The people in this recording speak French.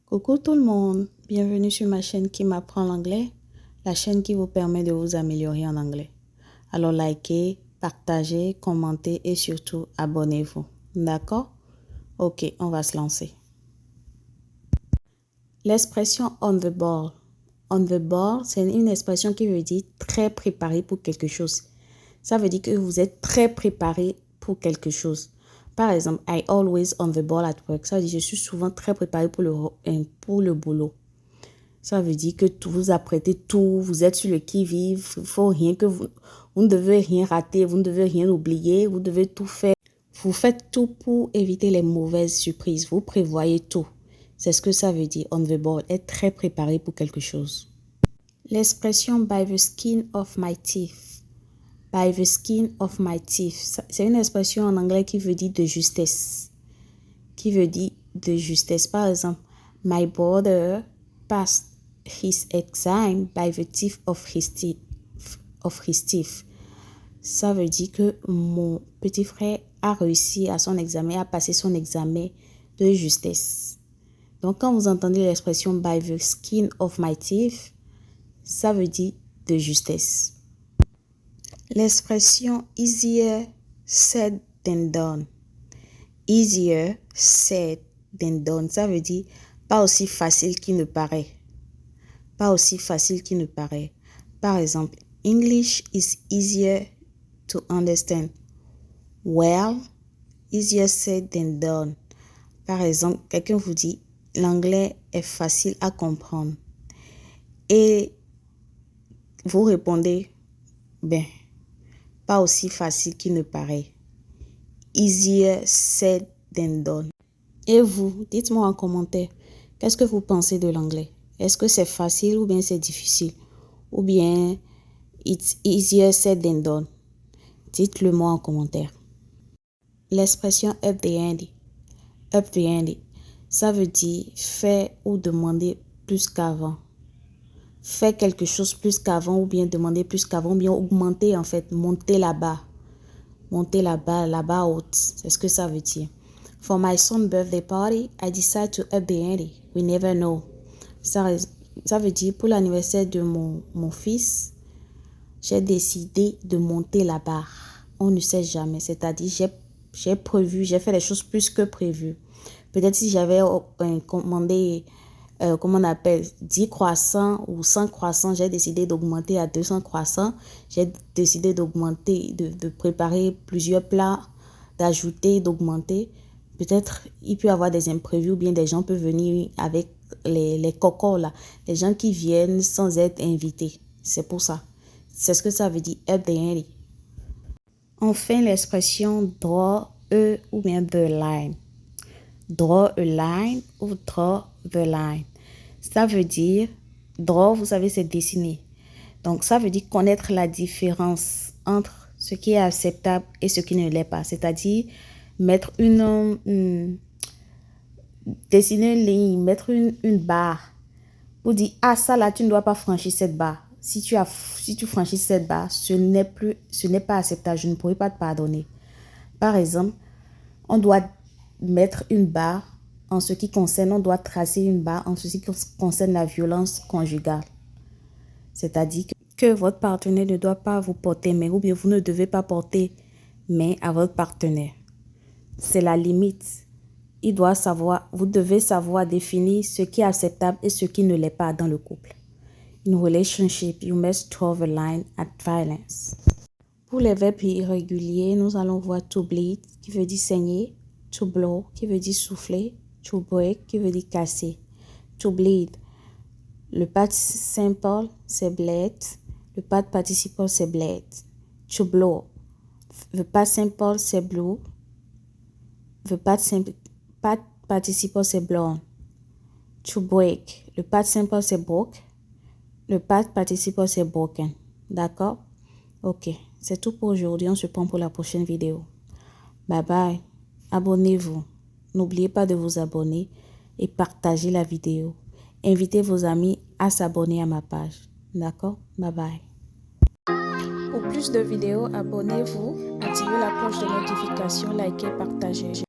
Coucou tout le monde, bienvenue sur ma chaîne qui m'apprend l'anglais, la chaîne qui vous permet de vous améliorer en anglais. Alors likez, partagez, commentez et surtout abonnez-vous. D'accord? Ok, on va se lancer. L'expression on the ball. On the ball, c'est une expression qui veut dire très préparé pour quelque chose. Ça veut dire que vous êtes très préparé pour quelque chose. Par exemple, I always on the ball at work. Ça veut dire je suis souvent très préparé pour le boulot. Ça veut dire que vous apprêtez tout, vous êtes sur le qui-vive, il faut rien que vous ne devez rien rater, vous ne devez rien oublier, vous devez tout faire. Vous faites tout pour éviter les mauvaises surprises, vous prévoyez tout. C'est ce que ça veut dire on the ball, être très préparé pour quelque chose. L'expression by the skin of my teeth. By the skin of my teeth. C'est une expression en anglais qui veut dire de justesse. Qui veut dire de justesse. Par exemple, my brother passed his exam by the teeth of his teeth. Ça veut dire que mon petit frère a réussi à son examen, a passé son examen de justesse. Donc, quand vous entendez l'expression by the skin of my teeth, ça veut dire de justesse. L'expression easier said than done. Easier said than done. Ça veut dire pas aussi facile qu'il ne paraît. Pas aussi facile qu'il ne paraît. Par exemple, English is easier to understand. Well, easier said than done. Par exemple, quelqu'un vous dit l'anglais est facile à comprendre. Et vous répondez, ben, pas aussi facile qu'il ne paraît. Easier said than done. Et vous, dites-moi en commentaire, qu'est-ce que vous pensez de l'anglais? Est-ce que c'est facile ou bien c'est difficile? Ou bien, it's easier said than done? Dites-le moi en commentaire. L'expression up the ante. Up the ante. Ça veut dire faire ou demander plus qu'avant. Faire quelque chose plus qu'avant ou bien demander plus qu'avant ou bien augmenter en fait, monter là-bas. Monter là-bas, là-bas haute. C'est ce que ça veut dire. For my son's birthday party, I decided to up the ante. We never know. Ça veut dire pour l'anniversaire de mon fils, j'ai décidé de monter la barre. On ne sait jamais. C'est-à-dire, j'ai fait les choses plus que prévu. Peut-être si j'avais commandé, 10 croissants ou 100 croissants, j'ai décidé d'augmenter à 200 croissants. J'ai décidé d'augmenter, de préparer plusieurs plats, d'ajouter, d'augmenter. Peut-être il peut y avoir des imprévus ou bien des gens peuvent venir avec les cocos là. Les gens qui viennent sans être invités. C'est pour ça. C'est ce que ça veut dire, up the ante. Enfin, l'expression draw ou bien the line. Draw a line ou draw the line. Ça veut dire, draw, vous savez, c'est dessiner. Donc, ça veut dire connaître la différence entre ce qui est acceptable et ce qui ne l'est pas. C'est-à-dire, mettre dessiner une ligne, mettre une barre pour dire, ah, ça là, tu ne dois pas franchir cette barre. Si tu franchis cette barre, ce n'est pas acceptable, je ne pourrai pas te pardonner. Par exemple, on doit mettre une barre en ce qui concerne, on doit tracer une barre en ce qui concerne la violence conjugale. C'est-à-dire que votre partenaire ne doit pas vous porter main ou bien vous ne devez pas porter main à votre partenaire. C'est la limite. Vous devez savoir définir ce qui est acceptable et ce qui ne l'est pas dans le couple. In relationship, you must draw the line at violence. Pour les verbes irréguliers, nous allons voir to bleed, qui veut dire saigner, to blow, qui veut dire souffler, to break, qui veut dire casser. To bleed. Le past simple, c'est bled. Le past participle, c'est bled. To blow. Le past simple, c'est blew. Le past participle, c'est blown. To break. Le past simple, c'est broke. Le past participle, c'est broken. D'accord? Ok. C'est tout pour aujourd'hui. On se prend pour la prochaine vidéo. Bye bye. Abonnez-vous. N'oubliez pas de vous abonner et partager la vidéo. Invitez vos amis à s'abonner à ma page. D'accord? Bye bye. Pour plus de vidéos, abonnez-vous, activez la cloche de notification, likez, partagez.